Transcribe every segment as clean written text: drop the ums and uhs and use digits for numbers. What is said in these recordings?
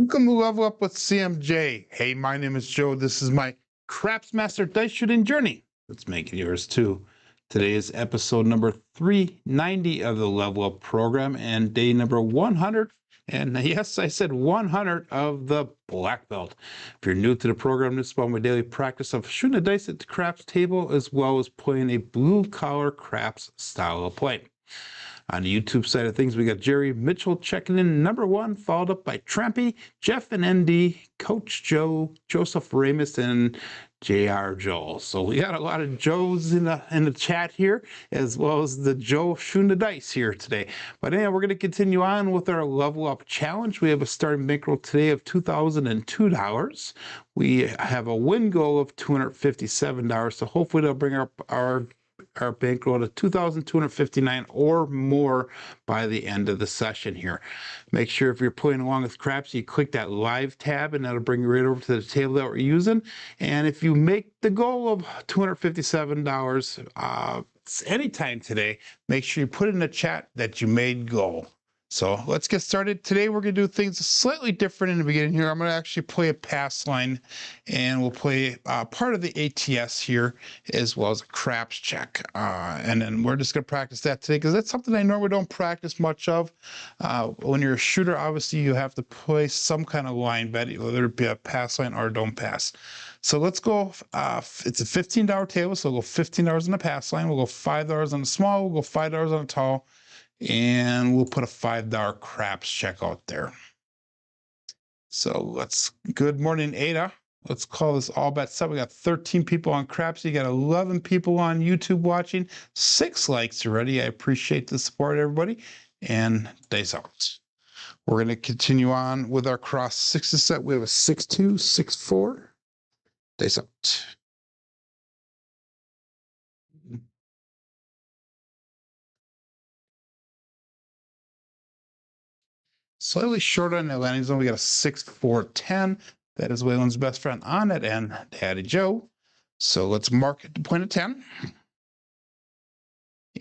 Welcome to Level Up with CMJ. Hey, my name is Joe. This is my Craps Master Dice Shooting Journey. Let's make it yours too. Today is episode number 390 of the Level Up program and day number 100. And yes, I said 100 of the Black Belt. If you're new to the program, this is about my daily practice of shooting the dice at the craps table as well as playing a blue-collar craps style of play. On the YouTube side of things, we got Jerry Mitchell checking in number 1, followed up by Trampy, Jeff and ND, Coach Joe, Joseph Ramus, and JR Joel. So we got a lot of Joes in the chat here, as well as the Joe shooting the dice here today. But anyway, we're going to continue on with our Level Up challenge. We have a starting bankroll today of $2,002. We have a win goal of $257. So hopefully they'll bring up our bankroll to $2,259 or more by the end of the session here. Make sure if you're playing along with Crapsee, you click that live tab and that'll bring you right over to the table that we're using. And if you make the goal of $257 anytime today, make sure you put in the chat that you made goal. So let's get started. Today we're going to do things slightly different in the beginning here. I'm going to actually play a pass line, and we'll play part of the ATS here as well as a craps check. And then we're just going to practice that today because that's something I normally don't practice much of. When you're a shooter, obviously you have to play some kind of line bet, whether it be a pass line or don't pass. So let's go. It's a $15 table, so we'll go $15 on the pass line. We'll go $5 on the small. We'll go $5 on the tall. And we'll put a $5 craps check out there. So good morning, Ada. Let's call this all bets set. We got 13 people on Crapsee. You got 11 people on YouTube watching. 6 likes already. I appreciate the support, everybody. And dice out. We're going to continue on with our cross sixes set. We have a 6-2, 6-4. Dice out. Slightly short on the landing zone. We got a 6-4-10. That is Waylon's best friend on it and Daddy Joe. So let's mark it to point of 10.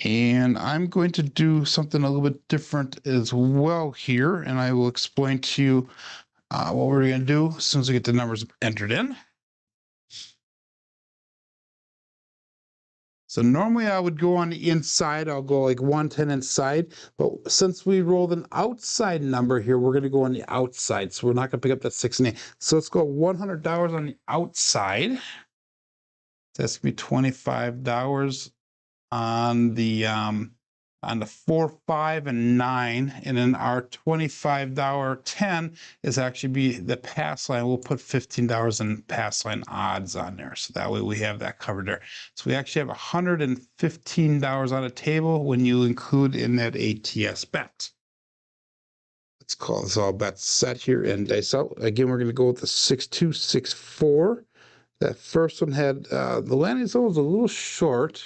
And I'm going to do something a little bit different as well here. And I will explain to you what we're going to do as soon as we get the numbers entered in. So normally I would go on the inside. I'll go like 110 inside. But since we rolled an outside number here, we're going to go on the outside. So we're not going to pick up that 6 and 8. So let's go $100 on the outside. That's going to be $25 on the 4, 5, and 9. And then our $25 10 is actually be the pass line. We'll put $15 in pass line odds on there. So that way we have that covered there. So we actually have $115 on the table when you include in that ATS bet. Let's call this all bets set here and dice out. Again, we're going to go with the 6-2, 6-4. That first one had the landing zone was a little short.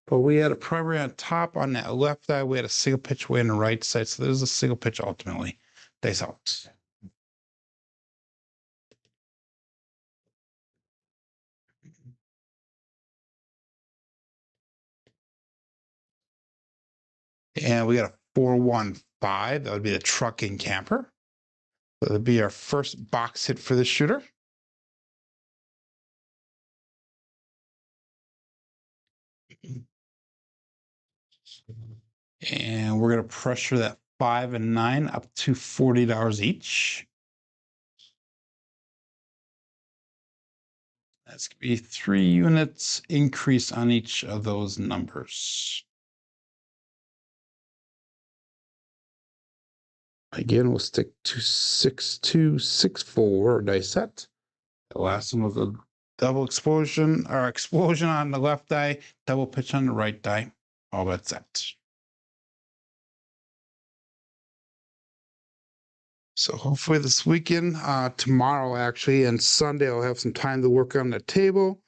But we had a primary on top on that left eye. We had a single pitch way on the right side. So there's a single pitch ultimately. Dice out. And we got a 4-1-5. That would be the trucking camper. That would be our first box hit for the shooter. And we're going to pressure that 5 and 9 up to $40 each. That's going to be 3 units increase on each of those numbers. Again, we'll stick to 6-2, 6-4 dice set. The last one was a double explosion or explosion on the left die, double pitch on the right die. All that's set. So hopefully this weekend, tomorrow actually, and Sunday, I'll have some time to work on the table.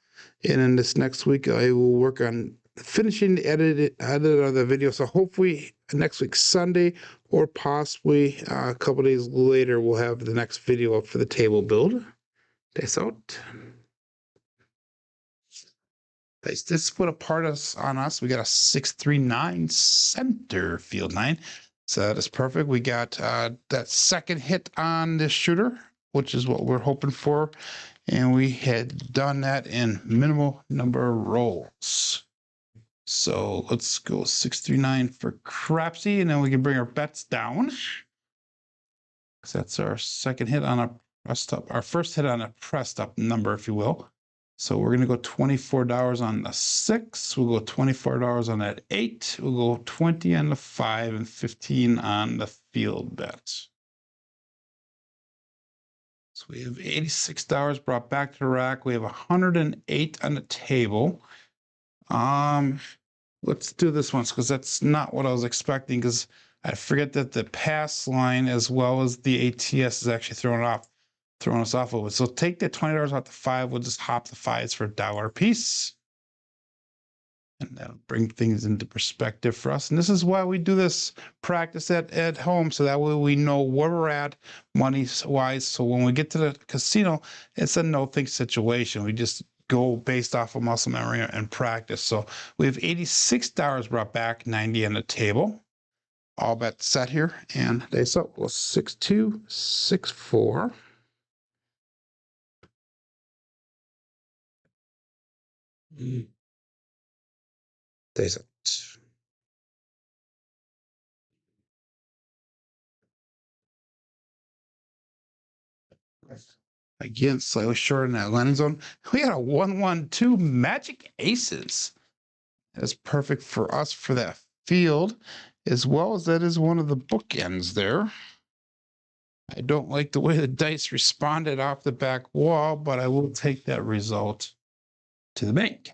And then this next week, I will work on finishing the edit of the video. So hopefully next week, Sunday, or possibly a couple days later, we'll have the next video up for the table build. Dice out. This put a part on us. We got a 6-3-9 center field 9. So that is perfect. We got that second hit on this shooter, which is what we're hoping for. And we had done that in minimal number of rolls. So let's go 639 for Crapsee, and then we can bring our bets down. That's our second hit on a pressed up, our first hit on a pressed up number, if you will. So we're going to go $24 on the 6. We'll go $24 on that 8. We'll go 20 on the 5 and 15 on the field bets. So we have $86 brought back to the rack. We have 108 on the table. Let's do this one because that's not what I was expecting, because I forget that the pass line as well as the ATS is actually throwing us off a little bit. So take that $20 off the 5. We'll just hop the 5s for $1 a piece. And that'll bring things into perspective for us. And this is why we do this practice at home, so that way we know where we're at money-wise. So when we get to the casino, it's a no-think situation. We just go based off of muscle memory and practice. So we have $86 brought back, 90 on the table. All bets set here, and they so well 6-2, 6-4. Days out. Again, slightly short in that landing zone. We got a 1-1-2 magic aces. That's perfect for us for that field, as well as that is one of the bookends there. I don't like the way the dice responded off the back wall, but I will take that result to the bank.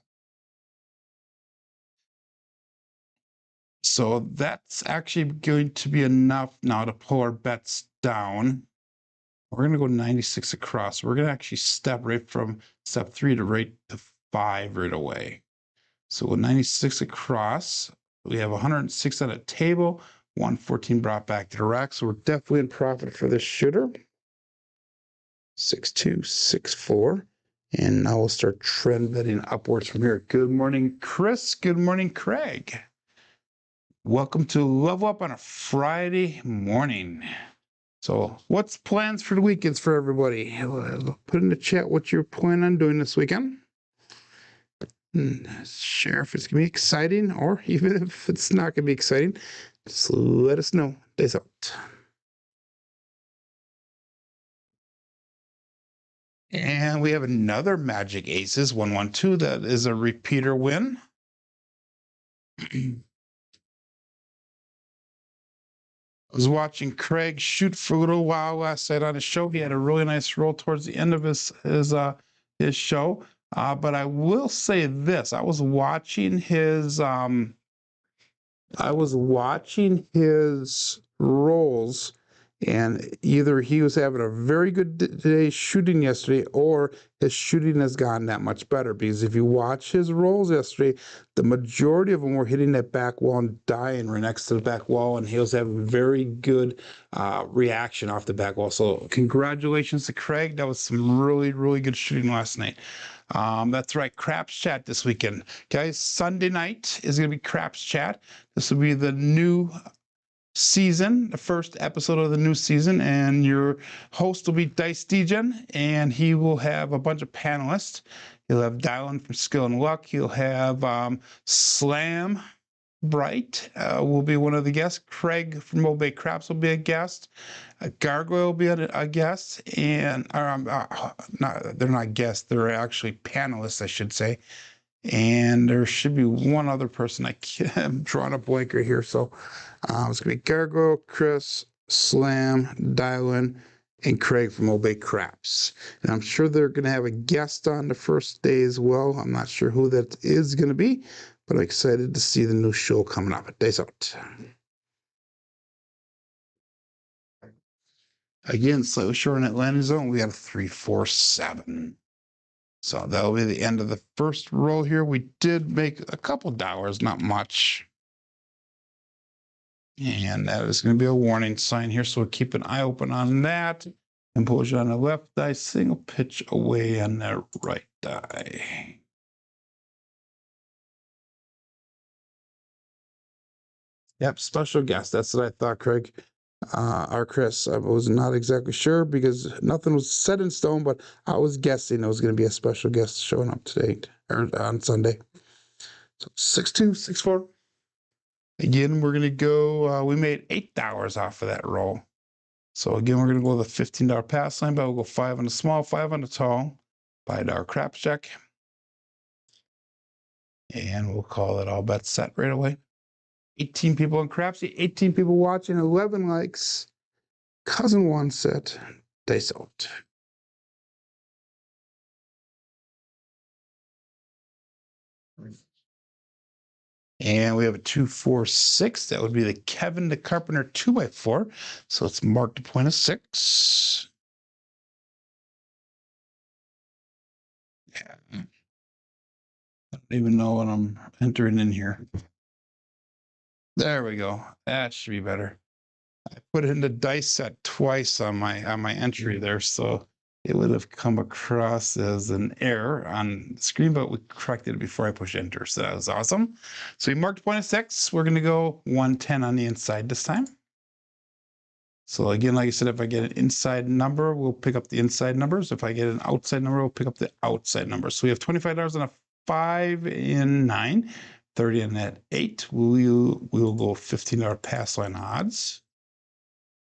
So that's actually going to be enough now to pull our bets down. We're going to go 96 across. We're going to actually step right from step 3 to right to 5 right away. So with 96 across, we have 106 on a table, 114 brought back to the rack. So we're definitely in profit for this shooter. 6-2, 6-4. And now we'll start trend betting upwards from here. Good morning, Chris. Good morning, Craig. Welcome to Level Up on a Friday morning. So what's plans for the weekends for everybody? Put in the chat what you're planning on doing this weekend. Share if it's going to be exciting, or even if it's not going to be exciting, just let us know. Days out. And we have another Magic Aces 1-1-2 that is a repeater win. I was watching Craig shoot for a little while last night on his show. He had a really nice roll towards the end of his show. But I will say this: I was watching his rolls, and either he was having a very good day shooting yesterday, or his shooting has gotten that much better. Because if you watch his rolls yesterday, the majority of them were hitting that back wall and dying right next to the back wall, and he was having very good reaction off the back wall. So congratulations to Craig. That was some really, really good shooting last night. That's right, Craps Chat this weekend. Guys, Sunday night is going to be Craps Chat. This will be the new season, the first episode of the new season, and your host will be Dice Degen, and he will have a bunch of panelists. He'll have Dylan from Skill and Luck. He'll have Slam Bright will be one of the guests. Craig from Old Bay Craps will be a guest. Gargoyle will be a guest, and they're not guests. They're actually panelists, I should say. And there should be one other person. I'm drawing a blank right here. So it's going to be Gargoyle, Chris, Slam, Dylan, and Craig from Old Bay Craps. And I'm sure they're going to have a guest on the first day as well. I'm not sure who that is going to be, but I'm excited to see the new show coming up. Days out. Again, slightly short in that landing zone. We got a 3-4-7. So that'll be the end of the first roll here. We did make a couple dollars, not much. And that is going to be a warning sign here. So we'll keep an eye open on that. And push on the left die, single pitch away on the right die. Yep, special guest. That's what I thought, Craig. Or Chris. I was not exactly sure because nothing was set in stone, but I was guessing it was going to be a special guest showing up today or on Sunday. So 6264. Again, we're going to go, we made $8 off of that roll. So again, we're going to go with a $15 pass line, but we'll go 5 on the small, 5 on the tall, $5 craps check. And we'll call it all bets set right away. 18 people on Crapsee, 18 people watching, 11 likes. Cousin one set, dice out. And we have a 246. That would be the Kevin the Carpenter 2x4. So let's mark the point of 6. Yeah. I don't even know what I'm entering in here. There we go. That should be better. I put it in the dice set twice on my entry there, so it would have come across as an error on the screen, but we corrected it before I push enter. So that was awesome. So we marked point of 6. We're going to go 110 on the inside this time. So again, like I said, if I get an inside number, we'll pick up the inside numbers. If I get an outside number, we'll pick up the outside numbers. So we have $25 on a 5 and 9, 30 on that 8. We'll go $15 pass line odds.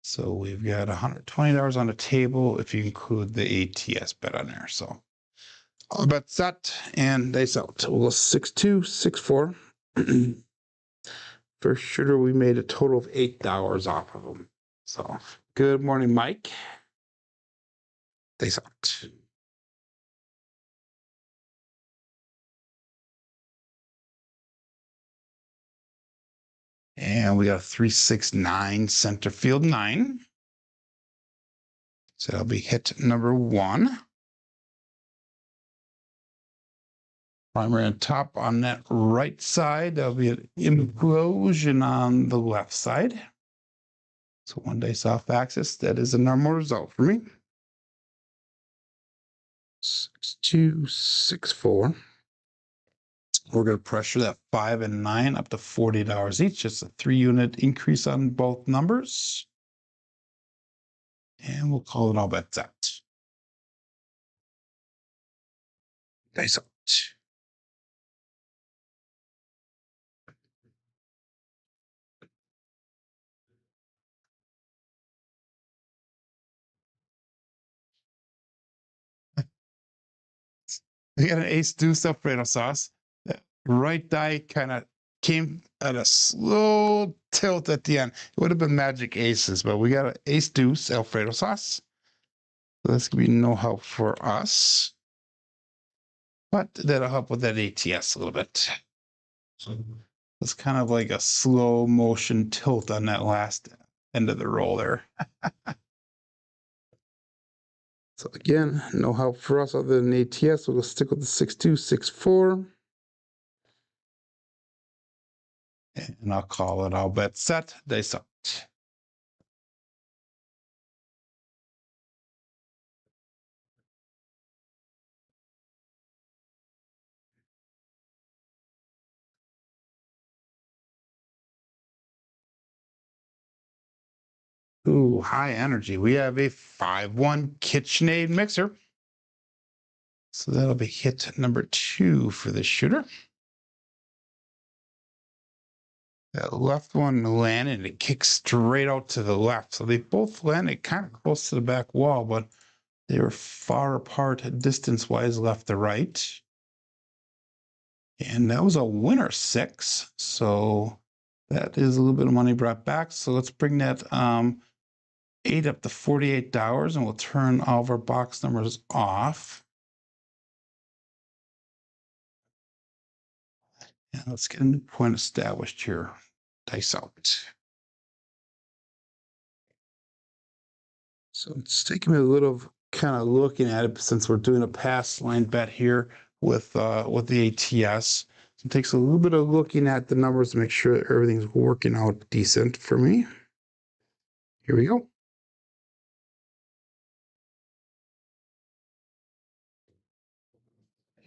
So we've got $120 on the table if you include the ATS bet on there. So all bets set and dice out. We'll go 6264. First shooter, we made a total of $8 off of them. So good morning, Mike. Dice out. And we got a 369 center field 9. So that'll be hit number 1. Primary on top on that right side. There'll be an implosion on the left side. So 1 dice off axis. That is a normal result for me. 6264. We're going to pressure that 5 and 9 up to $40 each. Just a 3-unit increase on both numbers. And we'll call it all bets set. Dice out. We got an ace deuce Alfredo sauce. The right die kind of came at a slow tilt at the end. It would have been magic aces, but we got an ace deuce Alfredo sauce. So this could be no help for us. But that'll help with that ATS a little bit. So it's kind of like a slow motion tilt on that last end of the roll there. So again, no help for us other than ATS. We'll stick with the 6264. And I'll call it all bet set, dice out. Ooh, high energy. We have a 5-1 KitchenAid mixer. So that'll be hit number 2 for the shooter. That left one landed, it kicks straight out to the left. So they both landed kind of close to the back wall, but they were far apart distance-wise left to right. And that was a winner 6. So that is a little bit of money brought back. So let's bring that 8 up to $48, and we'll turn all of our box numbers off. And let's get a new point established here. Dice out. So it's taking me a little kind of looking at it since we're doing a pass line bet here with the ATS. So it takes a little bit of looking at the numbers to make sure that everything's working out decent for me. Here we go.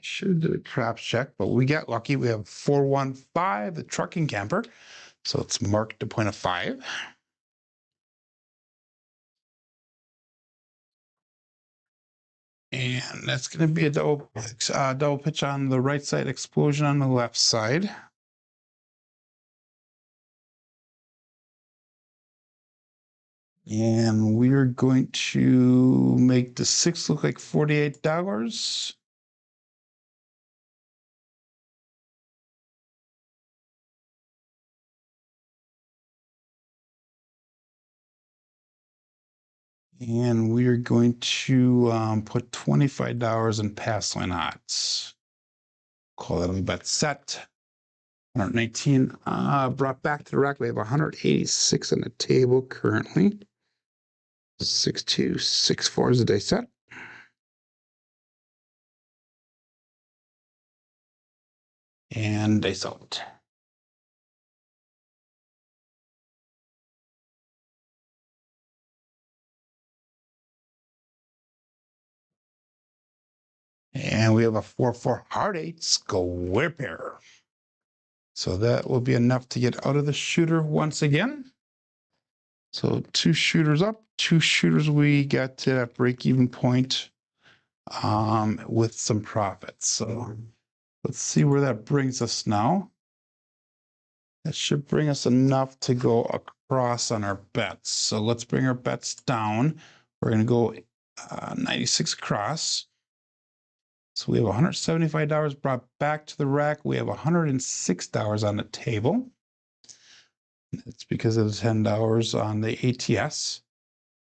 Should have did a craps check, but we got lucky. We have 415, the trucking camper. So it's marked to point of 5. And that's going to be a double pitch on the right side, explosion on the left side. And we're going to make the 6 look like $48. And we are going to put $25 in pass line odds. Call that a bet set. 119 brought back to the rack. We have 186 on the table currently. 6264 is the day set. And day sold. And we have a 4-4 hard 8 square pair. So that will be enough to get out of the shooter once again. So 2 shooters up, 2 shooters we got to that break-even point with some profits. So let's see where that brings us now. That should bring us enough to go across on our bets. So let's bring our bets down. We're going to go 96 across. So we have $175 brought back to the rack. We have $106 on the table. It's because of the $10 on the ATS.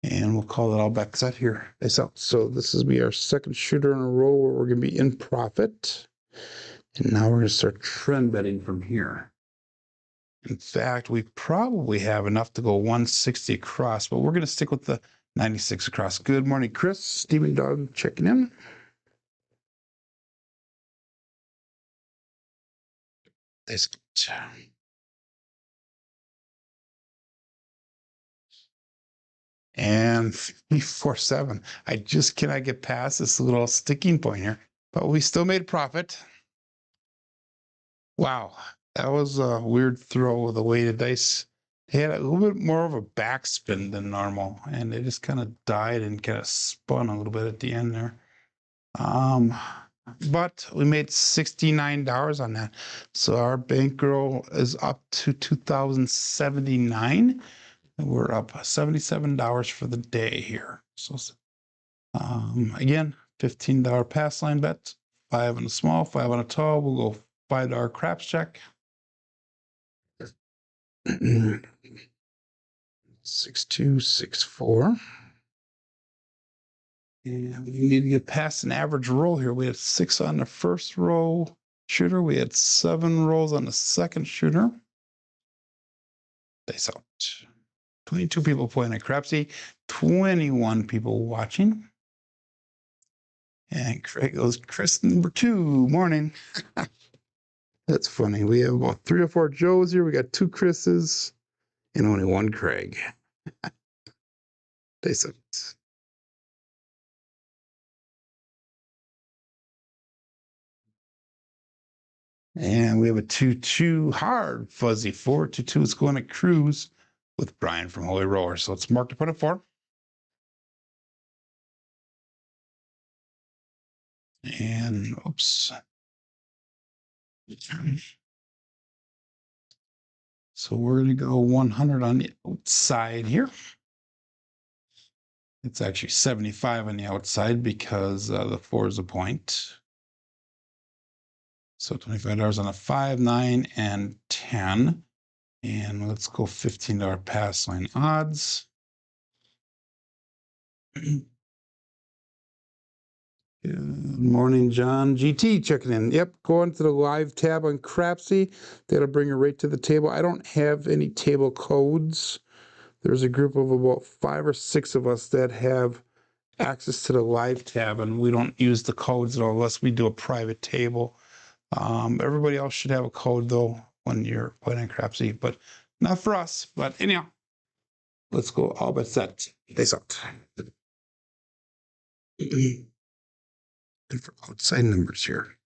And we'll call it all back set here. So this is our second shooter in a row where we're going to be in profit. And now we're going to start trend betting from here. In fact, we probably have enough to go 160 across, but we're going to stick with the 96 across. Good morning, Chris. Steven Dog checking in. And 347. I just cannot get past this little sticking point here, but we still made a profit. Wow, that was a weird throw with the weighted dice. They had a little bit more of a backspin than normal, and they just kind of died and kind of spun a little bit at the end there. But we made $69 on that. So our bankroll is up to $2,079. And we're up $77 for the day here. So again, $15 pass line bet, 5 on a small, 5 on a tall. We'll go $5 craps check. 6264. And we need to get past an average roll here. We had 6 on the first roll shooter. We had 7 rolls on the second shooter. They out. 22 people playing at Crapsee, 21 people watching. And Craig goes, Chris number 2, morning. That's funny. We have about 3 or 4 Joes here. We got 2 Chris's and only 1 Craig. They said. And we have a 2-2 hard fuzzy 4-2. It's going to cruise with Brian from Holy Roller. So it's marked to put it 4. And oops. So we're going to go 100 on the outside here. It's actually 75 on the outside because the 4 is a point. So $25 on a 5, 9, and 10. And let's go $15 pass line odds. Good morning, John. GT checking in. Yep, go into the live tab on Crapsee. That'll bring you right to the table. I don't have any table codes. There's a group of about 5 or 6 of us that have access to the live tab, and we don't use the codes at all unless we do a private table. Everybody else should have a code, though, when you're playing on Crapsee, but not for us. But anyhow, let's go all but set. They sucked. And for outside numbers here.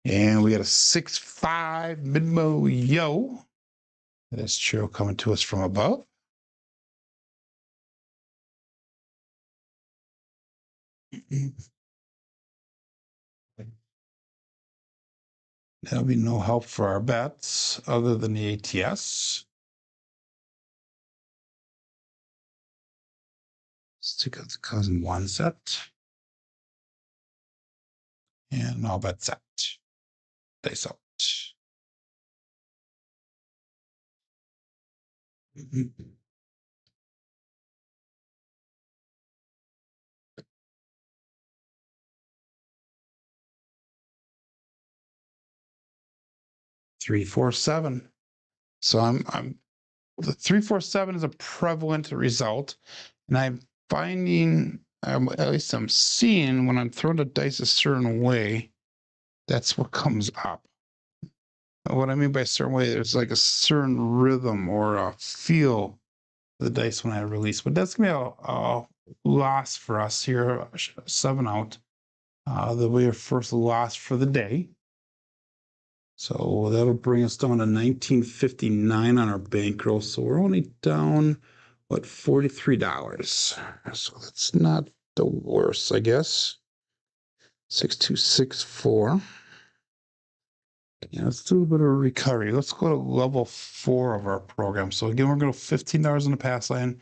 And we got a 6-5 mid-mo yo. That's Chiro coming to us from above. There'll be no help for our bets other than the ATS. Let's take out the cousin one set. And all bets set. Dice out. 3-4-7. So I'm the 3-4-7 is a prevalent result, and I'm finding, at least I'm seeing when I'm throwing the dice a certain way, that's what comes up. What I mean by a certain way, there's like a certain rhythm or a feel of the dice when I release, but that's gonna be a loss for us here, 7 out. That'll be our first loss for the day. So that'll bring us down to 1959 on our bankroll. So we're only down, what, $43. So that's not the worst, I guess. 6264. Yeah, let's do a bit of a recovery. Let's go to level 4 of our program. So again, we're going to go $15 on the pass line,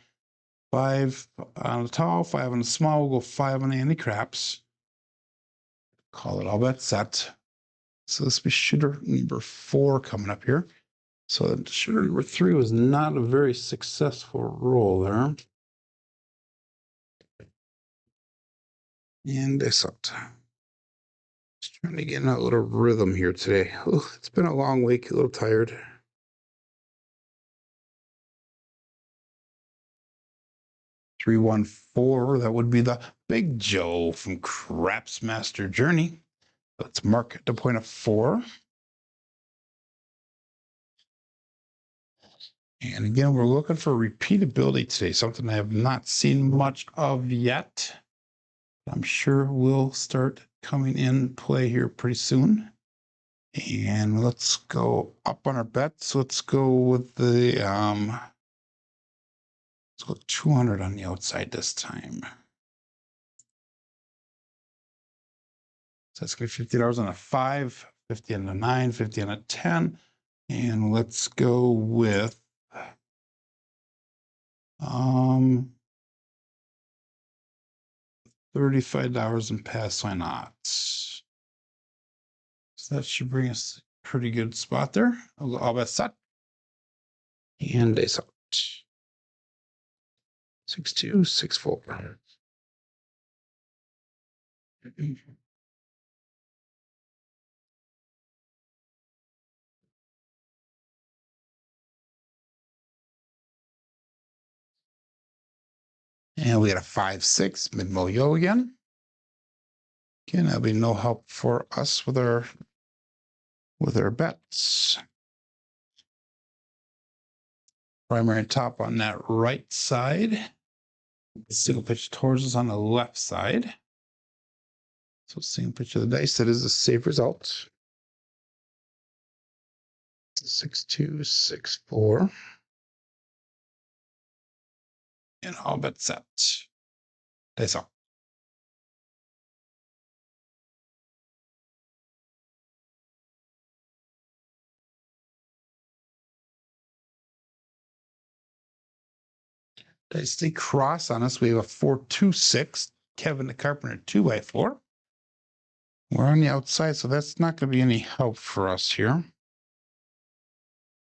5 on the tall, 5 on the small. We'll go 5 on the anti-craps. Call it all bet set. So this will be shooter number 4 coming up here. So shooter number 3 was not a very successful roll there. And this up. Just trying to get in a little rhythm here today. Oh, it's been a long week, a little tired. Three, 1, 4. That would be the Big Joe from Craps Master Journey. Let's mark the point of 4. And again, we're looking for repeatability today, something I have not seen much of yet. I'm sure will start coming in play here pretty soon. And let's go up on our bets. Let's go with the let's go 200 on the outside this time. So that's gonna be $50 on a 5, 50 on a 9, 50 on a 10. And let's go with $35 in pass line odds. So that should bring us a pretty good spot there. All bet set. And days out. 6264. And we got a 5-6 mid-mo yo again. Again, that'll be no help for us with our bets. Primary top on that right side. Single pitch towards us on the left side. So single pitch of the dice, that is a safe result. 6264. And all bet set. Dice up. Dice stay cross on us. We have a 4-2-6. Kevin the Carpenter 2x4. We're on the outside, so that's not going to be any help for us here.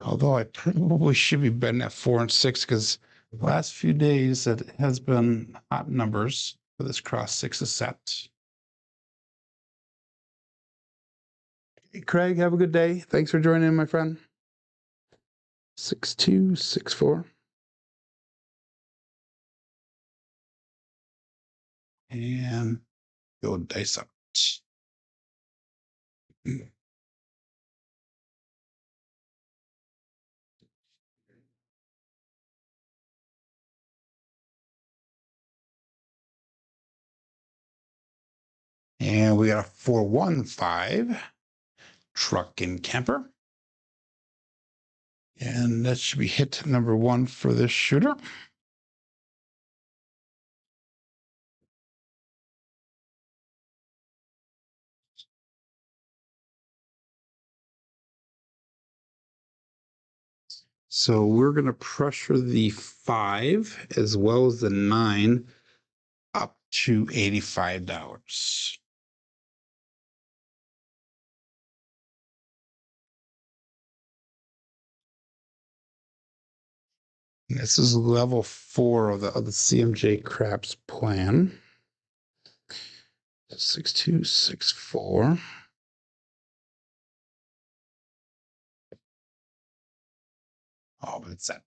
Although I probably should be betting at 4 and 6 because the last few days it has been hot numbers for this cross 6 set. Hey, Craig, have a good day. Thanks for joining in, my friend. 6264. And go dice up. And we got a 4-1-5. truck and camper. And that should be hit number 1 for this shooter. So we're going to pressure the 5 as well as the 9 up to $85. And this is level 4 of the CMJ craps plan. 6264. Oh, but it's at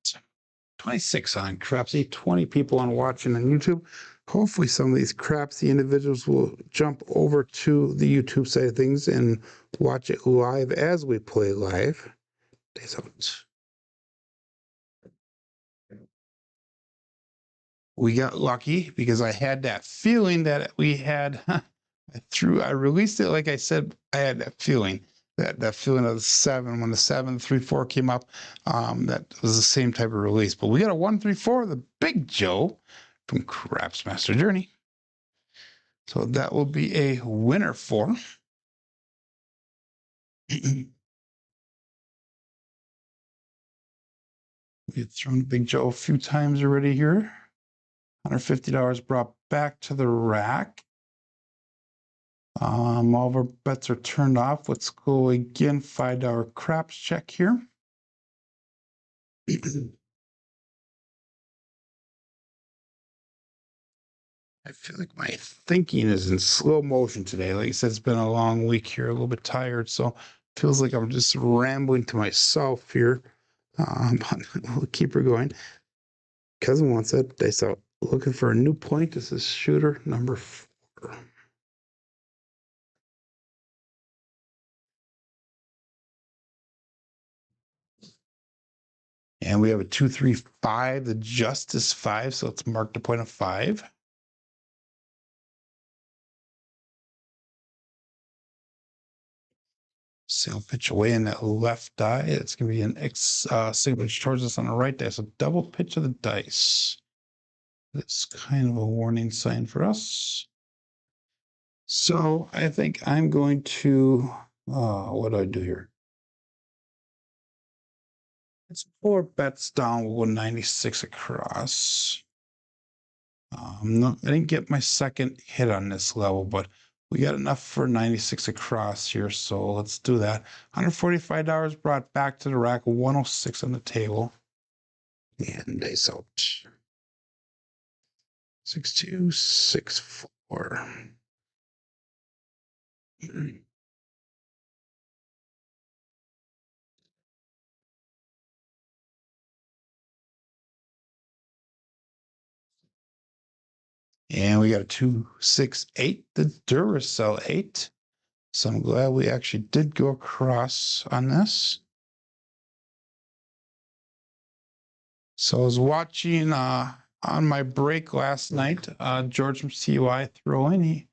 26 on Crapsee, 20 people on watching on YouTube. Hopefully some of these Crapsee individuals will jump over to the YouTube side of things and watch it live as we play live. Days out. We got lucky because I had that feeling that we had I released it like I said. I had that feeling. That feeling of the 7 when the 734 came up, that was the same type of release. But we got a 134, the Big Joe from Craps Master Journey. So that will be a winner for. We've thrown the Big Joe a few times already here. $150 brought back to the rack. All of our bets are turned off. Let's go again. $5 craps check here. I feel like my thinking is in slow motion today. Like I said, it's been a long week here, a little bit tired, so it feels like I'm just rambling to myself here. But we'll keep her going. Cousin wants it. They saw looking for a new point. This is shooter number 4. And we have a 235, the Justice 5, so let's mark the point of 5. Sail pitch away in that left die. It's going to be an single pitch towards us on the right die. So double pitch of the dice. That's kind of a warning sign for us. So I think I'm going to, what do I do here? It's 4 bets down, 196 across. I didn't get my second hit on this level, but we got enough for 96 across here, so let's do that. $145 brought back to the rack, 106 on the table. And dice out. 6264. And we got a 268, the Duracell 8. So I'm glad we actually did go across on this. So I was watching on my break last night, George from CUI throwing.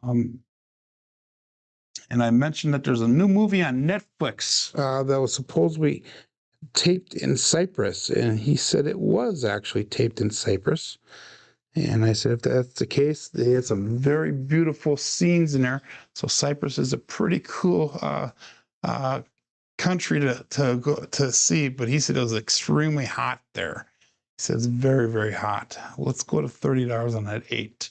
And I mentioned that there's a new movie on Netflix that was supposedly taped in Cyprus. And he said it was actually taped in Cyprus. And I said, if that's the case, they had some very beautiful scenes in there. So Cyprus is a pretty cool country to go to see. But he said it was extremely hot there. He said it's very, very hot. Let's go to $30 on that 8.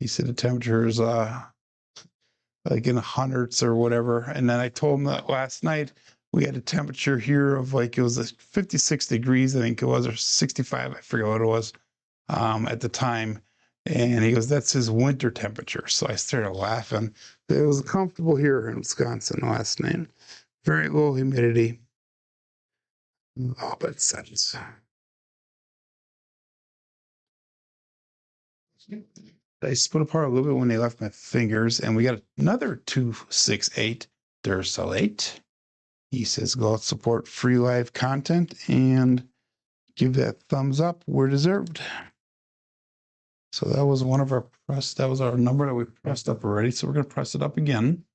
He said the temperature is like in the hundreds or whatever. And then I told him that last night we had a temperature here of like, it was 56 degrees, I think it was, or 65, I forget what it was. At the time, and he goes, that's his winter temperature. So I started laughing. It was comfortable here in Wisconsin last night. Very low humidity. Oh, but sense. They split apart a little bit when they left my fingers, and we got another 268 Duracell 8. He says, go out, support free live content, and give that thumbs up where deserved. So that was one of our that was our number that we pressed up already. So we're going to press it up again.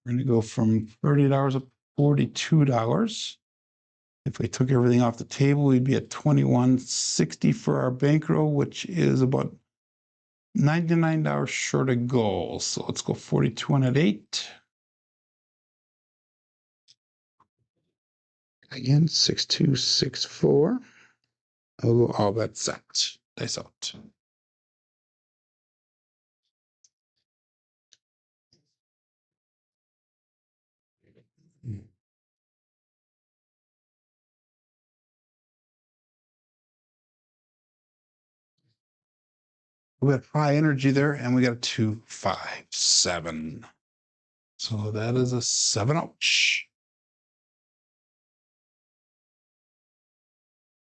We're going to go from $30 up to $42. If we took everything off the table, we'd be at $21.60 for our bankroll, which is about $99 short of goal. So let's go 42 on at 8. Again, 6264. Oh, all that's set. Dice out. We got high energy there, and we got a 2, 5, 7. So that is a 7 ouch.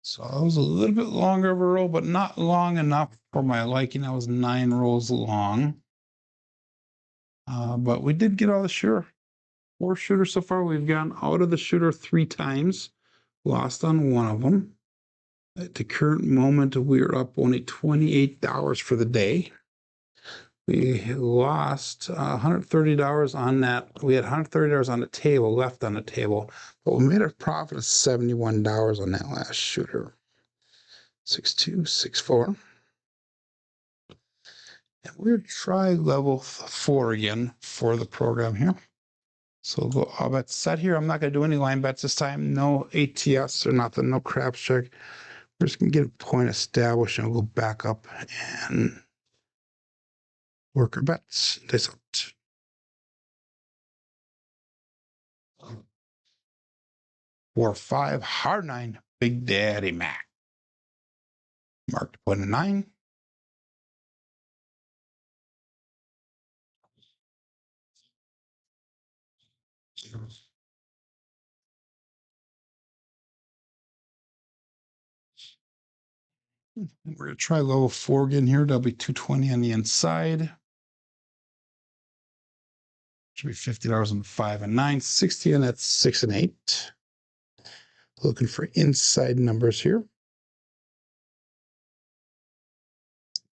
So that was a little bit longer of a roll, but not long enough for my liking. That was 9 rolls long. But we did get out of the shooter. 4 shooters so far. We've gotten out of the shooter 3 times, lost on one of them. At the current moment, we're up only $28 for the day. We lost $130 on that. We had $130 on the table, left on the table, but we made a profit of $71 on that last shooter. 6264. And we'll try level 4 again for the program here. So we'll go all bets set here. I'm not going to do any line bets this time. No ATS or nothing, no crap check. We're just going to get a point established and we'll go back up and work our bets. This out. Four, 5, hard 9, Big Daddy Mac. Marked 1 and 9. We're going to try level 4 again here. That'll be 220 on the inside. Should be $50 on 5 and 9, 60 on that 6 and 8. Looking for inside numbers here.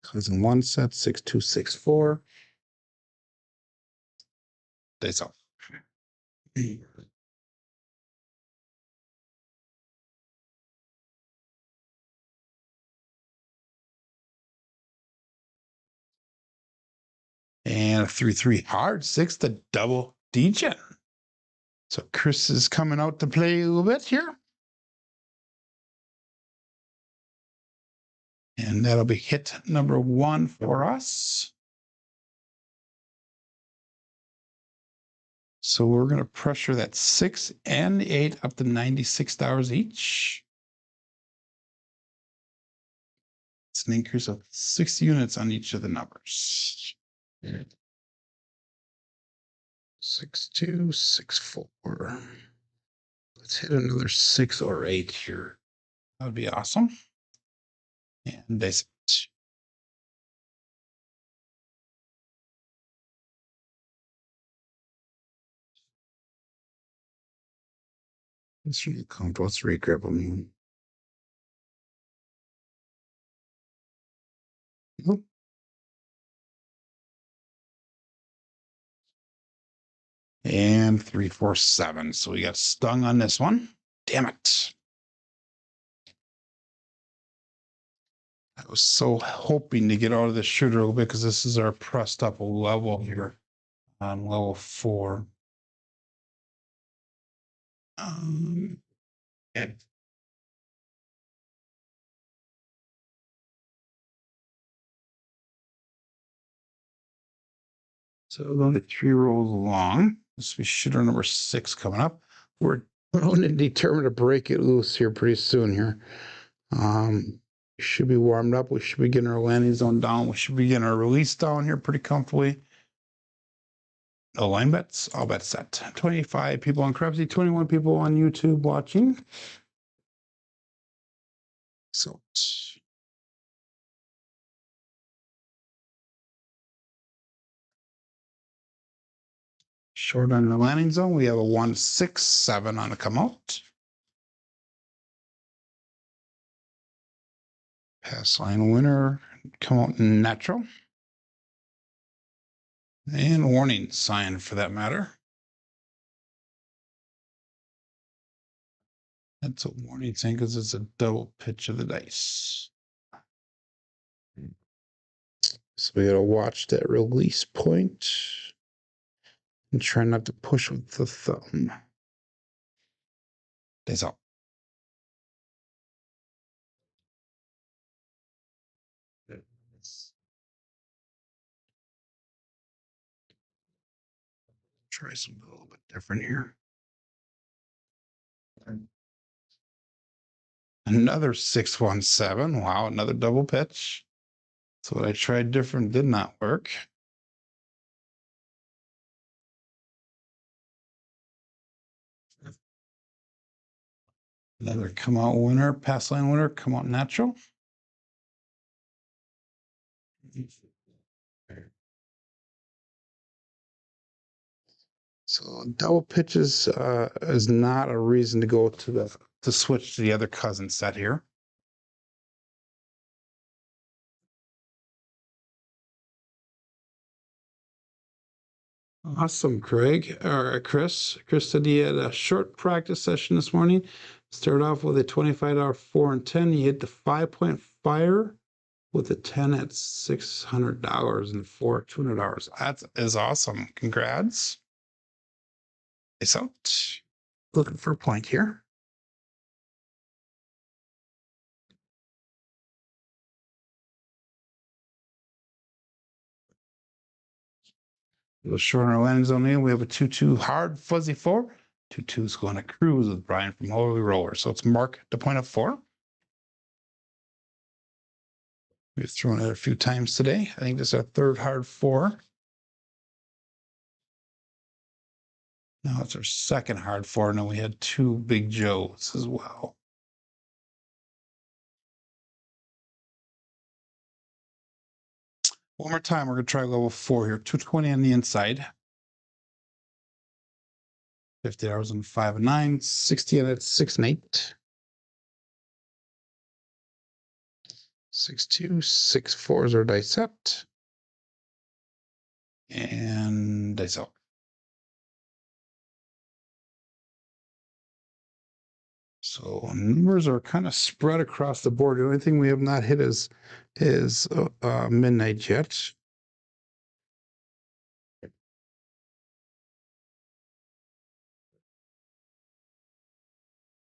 Cousin 1 set, 6264. Dice off. And a 3-3 hard 6, the double degen. So Chris is coming out to play a little bit here. And that'll be hit number 1 for us. So we're going to pressure that 6 and 8 up to $96 each. It's an increase of 6 units on each of the numbers. 6264. Let's hit another 6 or 8 here. That would be awesome. And this. Let's really count. Let's regrab them. Nope. And 3, 4, 7. So we got stung on this one. Damn it. I was so hoping to get out of the shooter a little bit because this is our pressed up level here on level 4. And so only 3 rolls long. This will be shooter number 6 coming up. We're going to determine to break it loose here pretty soon here. We should be warmed up. We should be getting our landing zone down. We should be getting our release down here pretty comfortably. No line bets. All bets set. 25 people on Crapsee, 21 people on YouTube watching. So short on the landing zone. We have a 1, 6, 7 on the come out. Pass line winner, come out natural. And warning sign for that matter. That's a warning thing because it's a double pitch of the dice. So we gotta watch that release point and try not to push with the thumb. That's all. Try something a little bit different here. Another 617. Wow, another double pitch. So what I tried different did not work. Another come out winner, pass line winner, come out natural. So double pitches is not a reason to go to switch to the other cousin set here. Awesome, Craig or Chris. Chris said he had a short practice session this morning. Started off with a $25 4 and 10. He hit the 5-point fire with a 10 at $600 and 4 at $200. That is awesome. Congrats. It's out. Looking for a point here. The shorter landing zone in, we have a 2-2 hard fuzzy 4. 2-2 is going to cruise with Brian from Holy Roller. So it's mark the point of 4. We've thrown it a few times today. I think this is our third hard 4. Now it's our second hard 4. And then we had 2 Big Joes as well. One more time, we're going to try level 4 here. 220 on the inside. $50 on 5 and 9. 60 on it, 6 and 8. 6-2, 6-4 is our dice set. And dice out. So numbers are kind of spread across the board. The only thing we have not hit is midnight yet.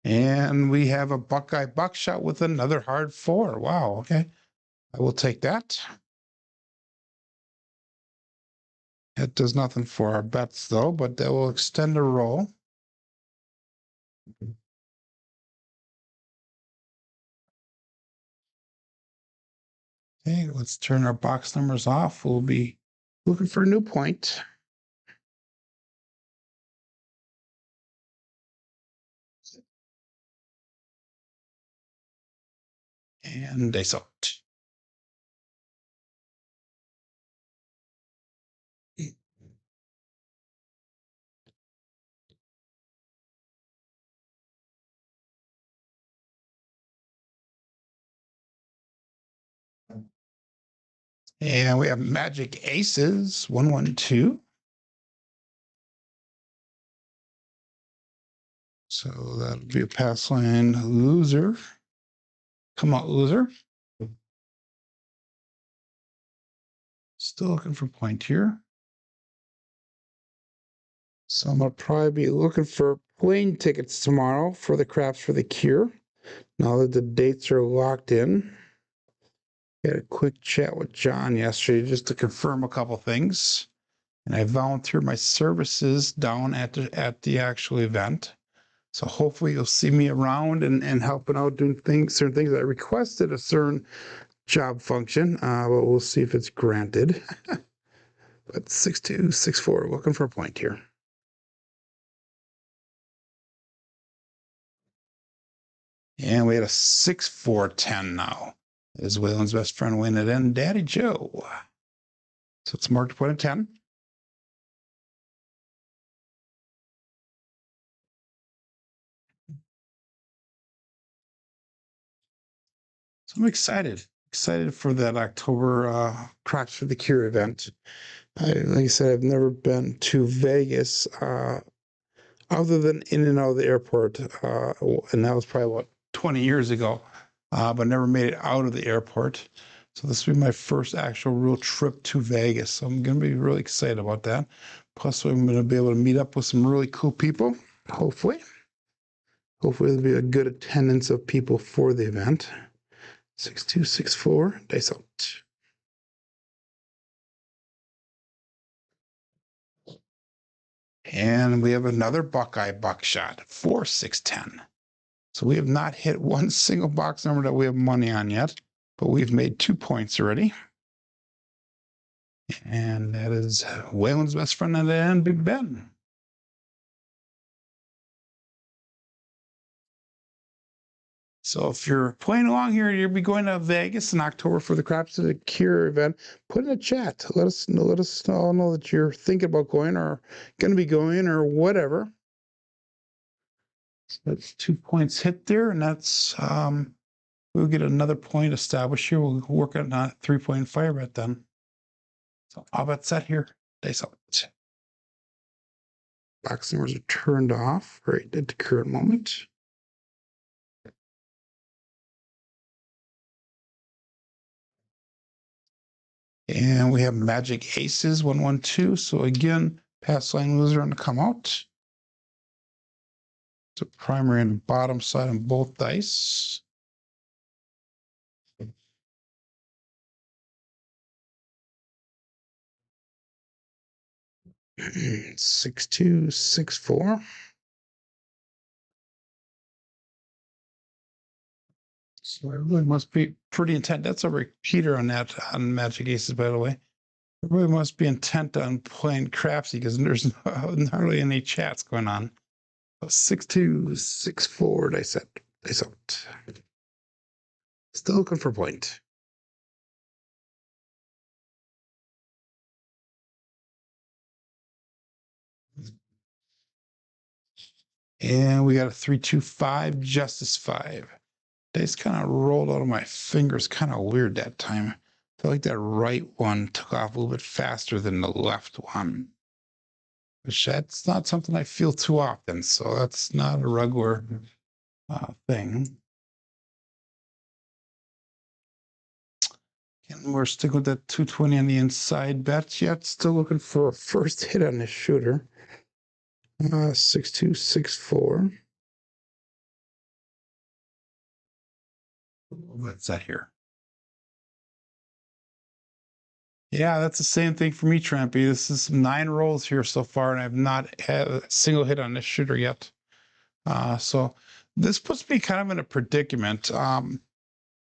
And we have a Buckeye Buckshot with another hard 4. Wow, okay. I will take that. It does nothing for our bets, though, but that will extend the roll. Okay, let's turn our box numbers off. We'll be looking for a new point. And dice out. And we have Magic Aces, 112. So that'll be a pass line loser. Come out, loser. Still looking for point here. So I'm going to probably be looking for plane tickets tomorrow for the Craps for the Cure. Now that the dates are locked in. Had a quick chat with John yesterday just to confirm a couple things. And I volunteered my services down at the actual event. So hopefully you'll see me around and helping out doing certain things. I requested a certain job function, but we'll see if it's granted. But 6-2, 6-4, looking for a point here. And we had a 6-4-10 now. Is Waylon's best friend win it in Daddy Joe. So it's marked point of 10. So I'm excited for that October Crocs for the Cure event. Like I said, I've never been to Vegas other than in and out of the airport. And that was probably about 20 years ago, but never made it out of the airport. So this will be my first actual real trip to Vegas. So I'm going to be really excited about that. Plus, I'm going to be able to meet up with some really cool people, hopefully. Hopefully, there'll be a good attendance of people for the event. 6264, dice out. And we have another Buckeye buckshot, 4610. So we have not hit one single box number that we have money on yet, but we've made 2 points already. And that is Waylon's best friend at the end, Big Ben. So if you're playing along here, you'll be going to Vegas in October for the Crapsee Cure event. Put in a chat. Let us all know that you're thinking about going or going to be going or whatever. So that's 2 points hit there, and that's we'll get another point established here. We'll work on a 3-point fire bet then. So I'll bet set here. Dice out. Box numbers are turned off right at the current moment. And we have Magic Aces, 112. So again, pass line loser on to come out. It's a primary and bottom side on both dice. Six, 2, 6, 4. So everybody must be pretty intent. That's a repeater on that on Magic Aces, by the way. Everybody must be intent on playing Crapsee because there's not really any chats going on. 6, 2, 6, 4. Dice out. Still looking for point. And we got a 3, 2, 5, Justice 5. Dice kind of rolled out of my fingers, kind of weird that time. I feel like that right one took off a little bit faster than the left one. Which that's not something I feel too often, so that's not a regular thing. And we're sticking with that 220 on the inside bet yet. Still looking for a first hit on this shooter. 6, 2, 6, 4. What's that here? Yeah, that's the same thing for me, Trampy. This is 9 rolls here so far, and I've not had a single hit on this shooter yet. So this puts me kind of in a predicament.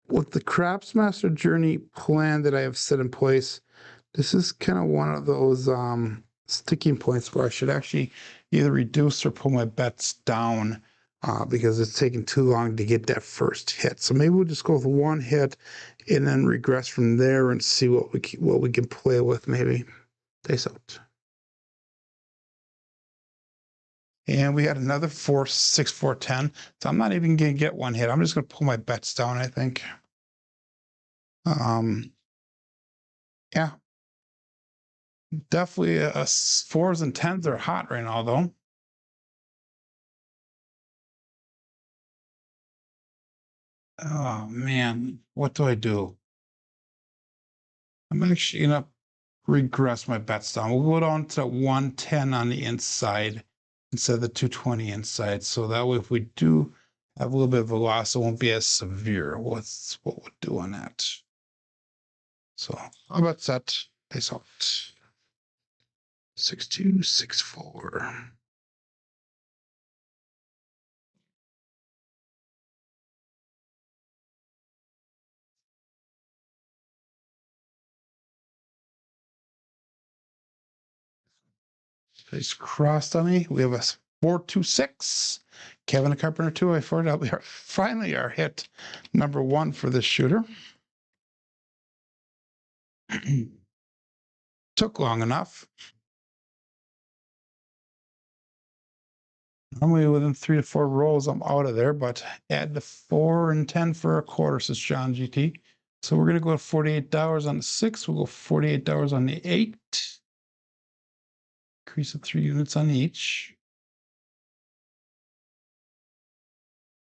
With the Crapsmaster journey plan that I have set in place, this is kind of one of those sticking points where I should actually either reduce or pull my bets down because it's taking too long to get that first hit. So maybe we'll just go with one hit and then regress from there and see what we can play with. Maybe dice out. And we had another 4, 6, 4, 10. So I'm not even going to get one hit. I'm just going to pull my bets down, I think. Yeah. Definitely 4s and 10s are hot right now, though. Oh, man. What do I do? I'm actually going to regress my bets down. We'll go down to 110 on the inside instead of the 220 inside. So that way, if we do have a little bit of a loss, it won't be as severe. What we'll do on that. So how about set? Dice out. 6, 2, 6, 4. It's crossed on me. We have a 4, 2, 6. Kevin the Carpenter 2. I figured out we are finally our hit number 1 for this shooter. Took long enough. Normally within 3 to 4 rolls, I'm out of there, but add the 4 and 10 for a quarter, says John GT. So we're going to go $48 on the 6. We'll go $48 on the 8. Increase of 3 units on each.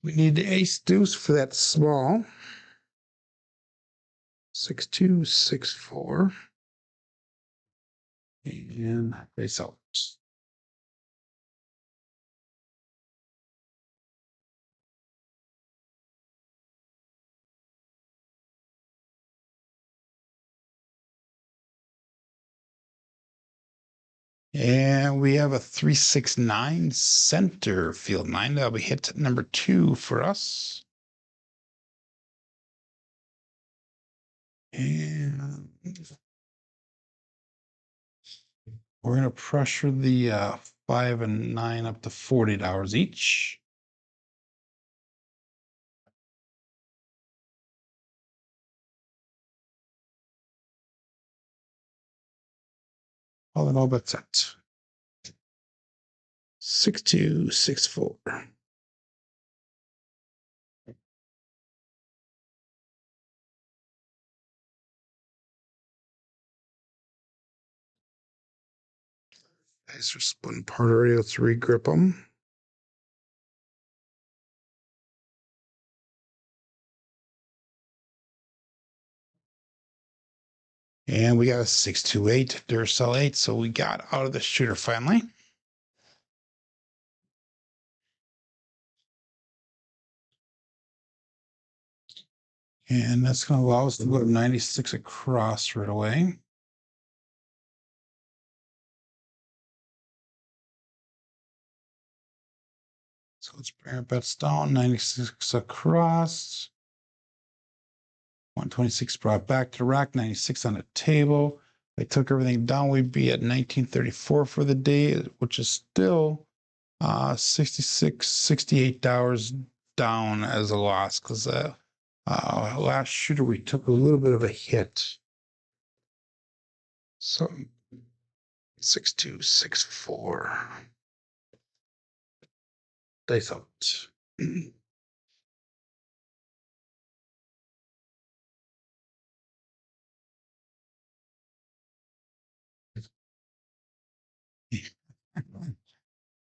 We need the ace deuce for that small. 6-2, 6-4. And face out. And we have a 3-6-9 center field 9. That'll be hit number 2 for us. And we're going to pressure the 5 and 9 up to $40 each. All in all, that's it. 6-2, 6-4. Guys are splitting part already. Let's regrip them. And we got a 6-2-8 Duracell 8, so we got out of the shooter finally. And that's going to allow us to go to 96 across right away. So let's bring our bets down. 96 across. 126 brought back to rack. 96 on the table. If I took everything down, we'd be at 1934 for the day, which is still $66, $68 down as a loss, because last shooter we took a little bit of a hit. So 6-2, 6-4. Dice out.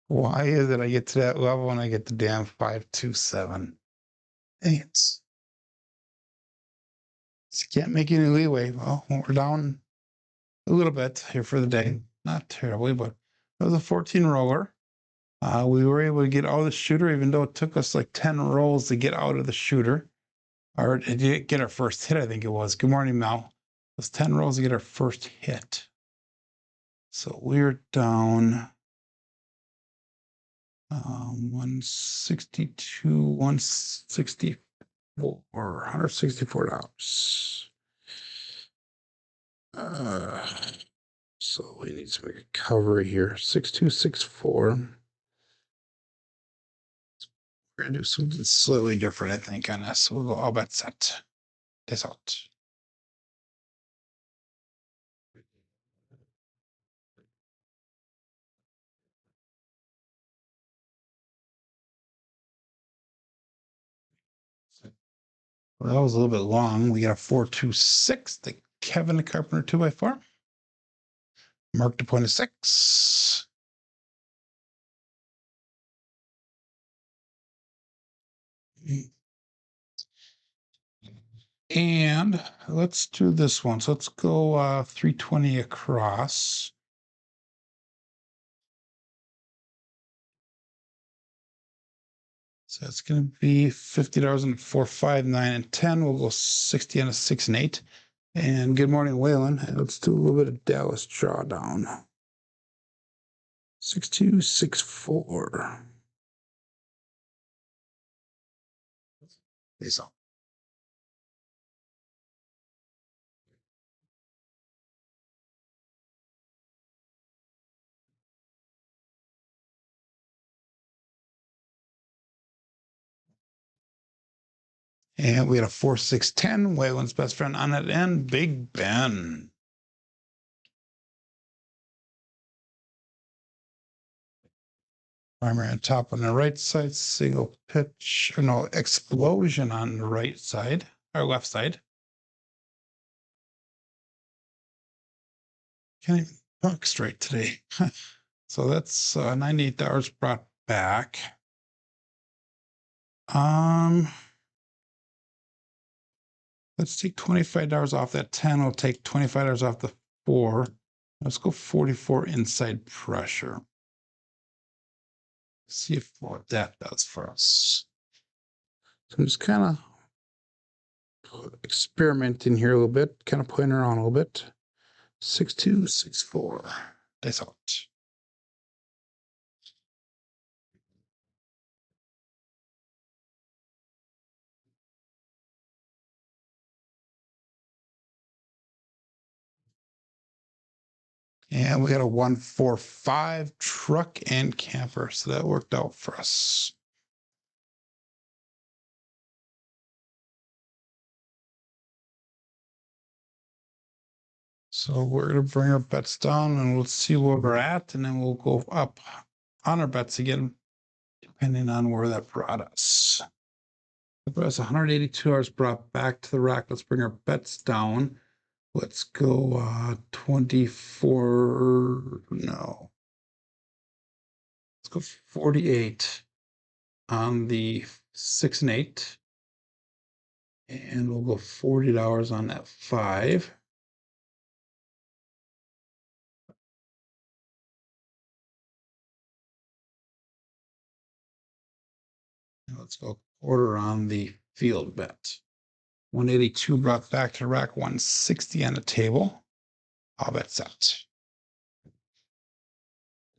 Why is it I get to that level and I get the damn 5-2-7? Thanks. So can't make any leeway. Well, we're down a little bit here for the day. Not terribly, but it was a 14 roller. We were able to get out of the shooter, even though it took us like 10 rolls to get out of the shooter. Or to get our first hit, I think it was. Good morning, Mel. It was 10 rolls to get our first hit. So we're down 162, 164, $164. So we need some recovery here. 6264. We're gonna do something slightly different, I think, on this. We'll go all bets set. This out. Well, that was a little bit long. We got a 4-2-6. The Kevin the Carpenter 2x4. Mark the point of 6. And let's do this one. So let's go 320 across. So it's going to be $50 on 4, 5, 9, and 10. We'll go 60 on a 6 and 8. And good morning, Waylon. And let's do a little bit of Dallas drawdown. 6-2, 6-4. Face off. And we had a 4-6-10. Waylon's best friend on it, and Big Ben. Primary on top on the right side, single pitch, or no, explosion on the right side, or left side. Can't even talk straight today. So that's $98 brought back. Let's take $25 off that 10. We'll take $25 off the 4. Let's go 44 inside pressure. See if what that does for us. So I'm just kind of experimenting here a little bit, kind of playing around a little bit. 6-2, 6-4. That's out. And we got a 145 truck and camper, so that worked out for us. So we're going to bring our bets down and we'll see where we're at, and then we'll go up on our bets again, depending on where that brought us. It brought us $182 brought back to the rack. Let's bring our bets down. Let's go 24. No. Let's go 48 on the 6 and 8. And we'll go $40 on that 5. Let's go quarter on the field bet. 182 brought back to the rack, 160 on the table. All bets set.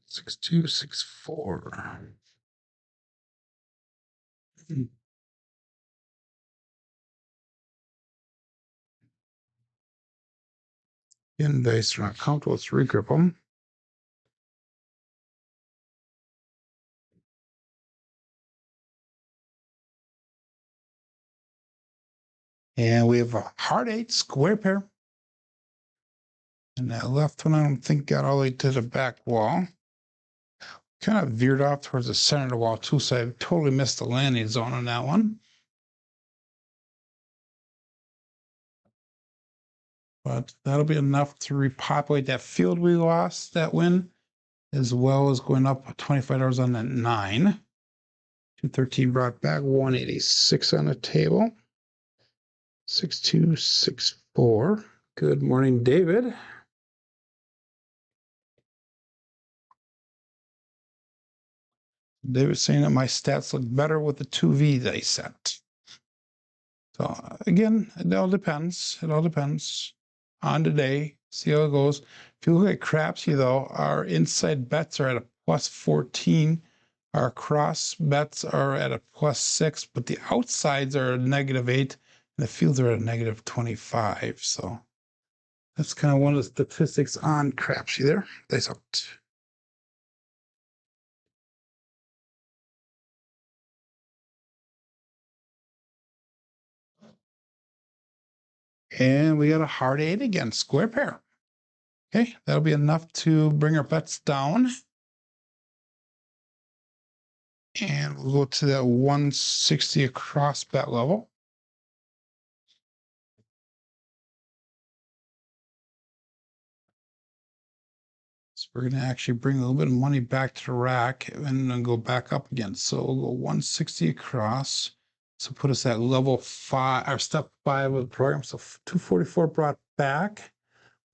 6-2, 6-4. In dice are not comfortable, let's regrip them. And we have a hard 8 square pair. And that left one, I don't think got all the way to the back wall. Kind of veered off towards the center of the wall too, so I totally missed the landing zone on that one. But that'll be enough to repopulate that field we lost, that win, as well as going up $25 on that 9. 213 brought back, 186 on the table. 6-2, 6-4. Good morning, David. David's saying that my stats look better with the 2V they set. So again, it all depends. It all depends on the day. See how it goes. If you look at Crapsee, though, our inside bets are at a +14. Our cross bets are at a +6, but the outsides are a -8, and the fields are at a -25. So that's kind of one of the statistics on Crapsee there. That's out. And we got a hard 8 again, square pair. Okay, that'll be enough to bring our bets down. And we'll go to that 160 across bet level. So we're going to actually bring a little bit of money back to the rack and then go back up again. So we'll go 160 across. So put us at level 5, or step 5 of the program. So 244 brought back,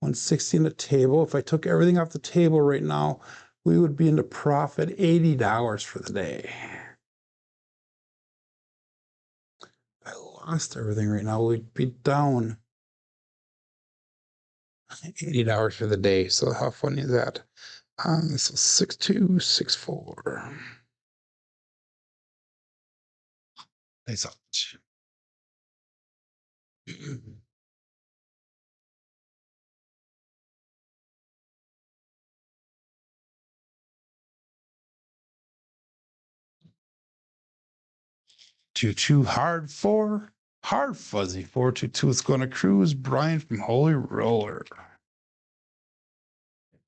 160 in the table. If I took everything off the table right now, we would be into profit $80 for the day. If I lost everything right now, we'd be down $80 for the day. So how funny is that? So 6-2, 6-4. Nice out. Two hard 4, hard fuzzy 4-2-2. It's going to cruise. Brian from Holy Roller.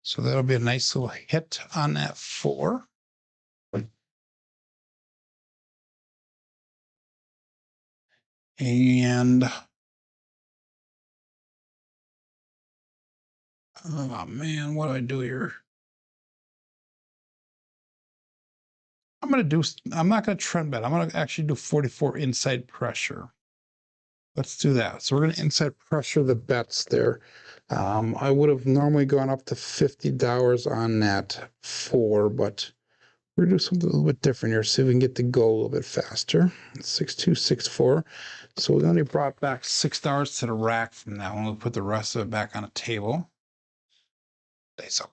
So that'll be a nice little hit on that 4. And oh man, what do I do here? I'm not going to trend bet. I'm going to actually do 44 inside pressure. Let's do that. So we're going to inside pressure the bets there. I would have normally gone up to $50 on that 4, but we're going to do something a little bit different here. See if we can get the goal a little bit faster. 6264. So we only brought back $6 to the rack from that one. We'll put the rest of it back on a table. Days out.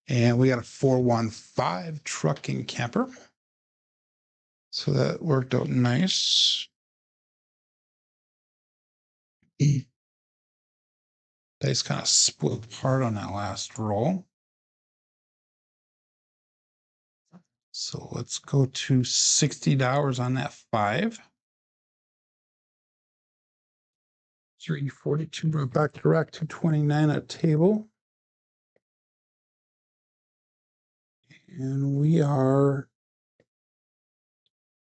And we got a 415 trucking camper. So that worked out nice. Dice kind of split apart on that last roll. So let's go to $60 on that 5. 342, brought back to rack 229 at table. And we are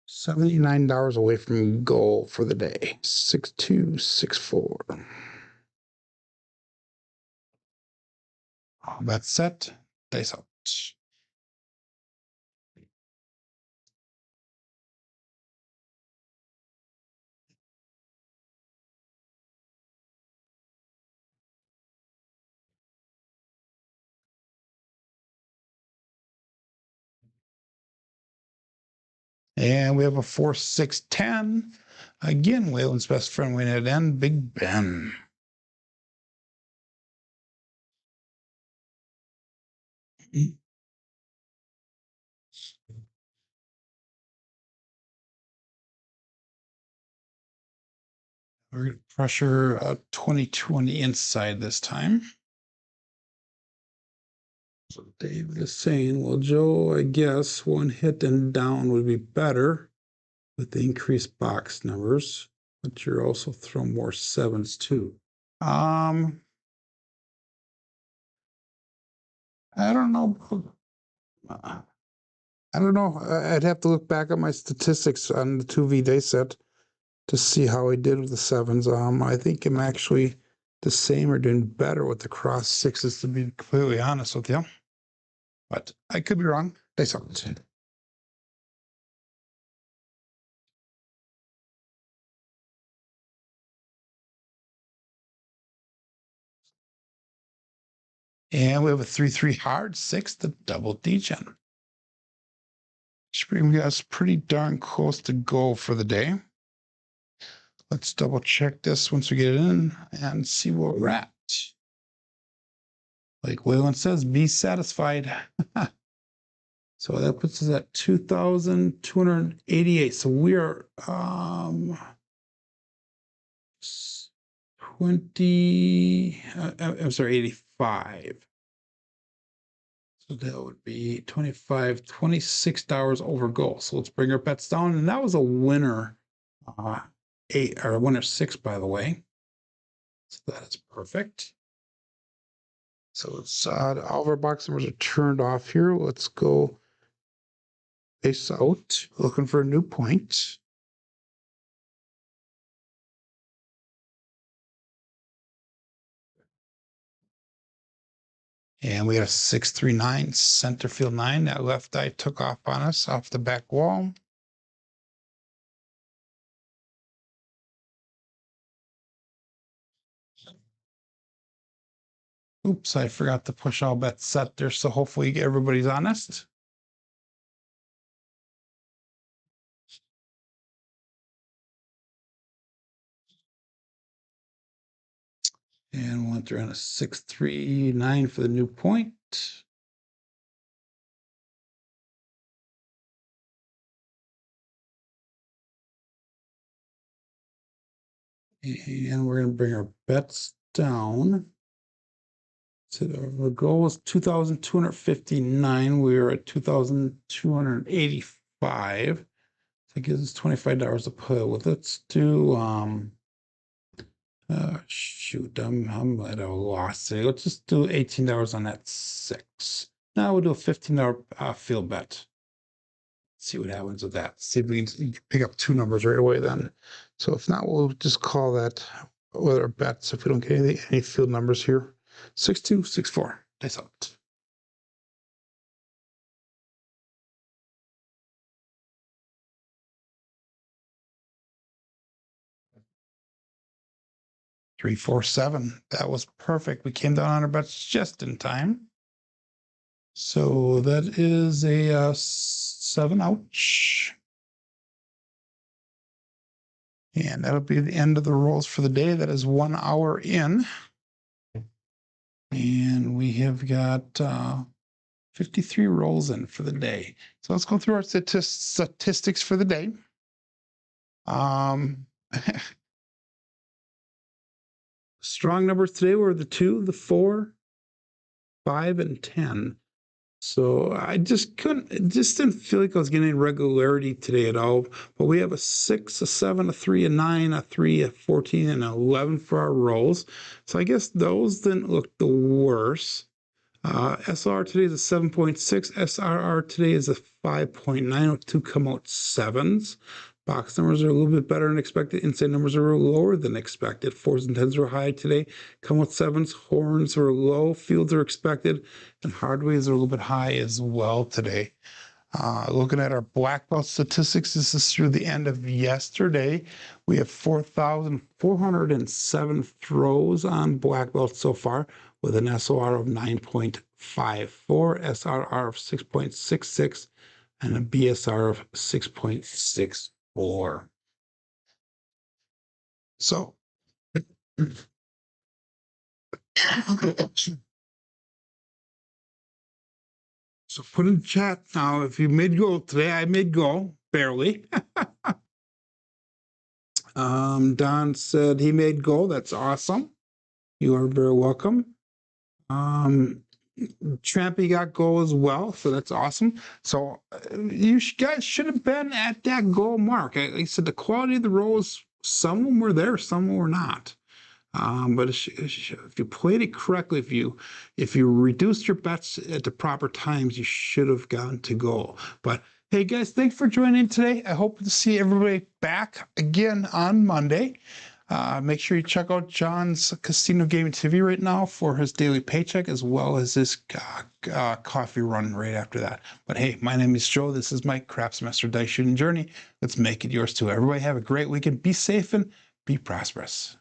$79 away from goal for the day. 6264. That's set. Dice out. And we have a 4-6-10. Again, Waylon's best friend winning it in, Big Ben. We're going to pressure 22 on the inside this time. So David is saying, well, Joe, I guess one hit and down would be better with the increased box numbers, but you're also throwing more 7s too. I don't know. I don't know. I'd have to look back at my statistics on the 2V day set to see how I did with the 7s. I think I'm actually the same or doing better with the cross 6s, to be completely honest with you. But I could be wrong. Dice out. And we have a 3-3 hard 6, the double degen. Which brings us pretty darn close to goal for the day. Let's double check this once we get it in and see where we're at. Like Waylon says, be satisfied. So that puts us at 2,288. So we are 85. So that would be $26 over goal. So let's bring our bets down. And that was a winner 8 or winner 6, by the way. So that is perfect. So it's all of our box numbers are turned off here. Let's go face out, looking for a new point. And we got a 639 center field 9. That left eye took off on us off the back wall. Oops, I forgot to push all bets set there, so hopefully everybody's honest. And we'll enter in a 639 for the new point. And we're going to bring our bets down. So the goal was 2,259. We are at 2,285. So it gives us $25 to play with. Let's do shoot, I'm at a loss here. Let's just do $18 on that 6. Now we'll do a $15 field bet. see what happens with that. See if we can pick up 2 numbers right away then. So if not, we'll just call that with our bets if we don't get any field numbers here. 6-2, 6-4. Dice out. Three, 4, 7. That was perfect. We came down on our bets just in time. So that is a 7. Ouch. And that'll be the end of the rolls for the day. That is 1 hour in. And we have got 53 rolls in for the day. So let's go through our statistics for the day. Strong numbers today were the 2, the 4, 5, and 10. So I just didn't feel like I was getting regularity today at all. But we have a 6, a 7, a 3, a 9, a 3, a 14, and an 11 for our rolls. So I guess those didn't look the worst. SR today is a 7.6. SRR today is a 5.9. 2 come out 7s. Box numbers are a little bit better than expected. Inside numbers are lower than expected. 4s and 10s are high today. Come with 7s. Horns are low. Fields are expected. And hardways are a little bit high as well today. Looking at our black belt statistics, this is through the end of yesterday. We have 4,407 throws on black belt so far, with an SOR of 9.54, SRR of 6.66, and a BSR of 6.64. So put in chat now if you made goal today. I made goal, barely. Don said he made goal. That's awesome. You are very welcome. Trampy got goal as well, so that's awesome. So you guys should have been at that goal mark. Like I said, the quality of the rolls, some of them were there, some were not. But if you played it correctly, if you reduced your bets at the proper times, you should have gotten to goal. But hey guys, thanks for joining today. I hope to see everybody back again on Monday. Make sure you check out John's Casino Gaming TV right now for his daily paycheck, as well as his coffee run right after that. But hey, my name is Joe. This is my Craps Master Dice Shooting Journey. Let's make it yours too. Everybody have a great weekend. Be safe and be prosperous.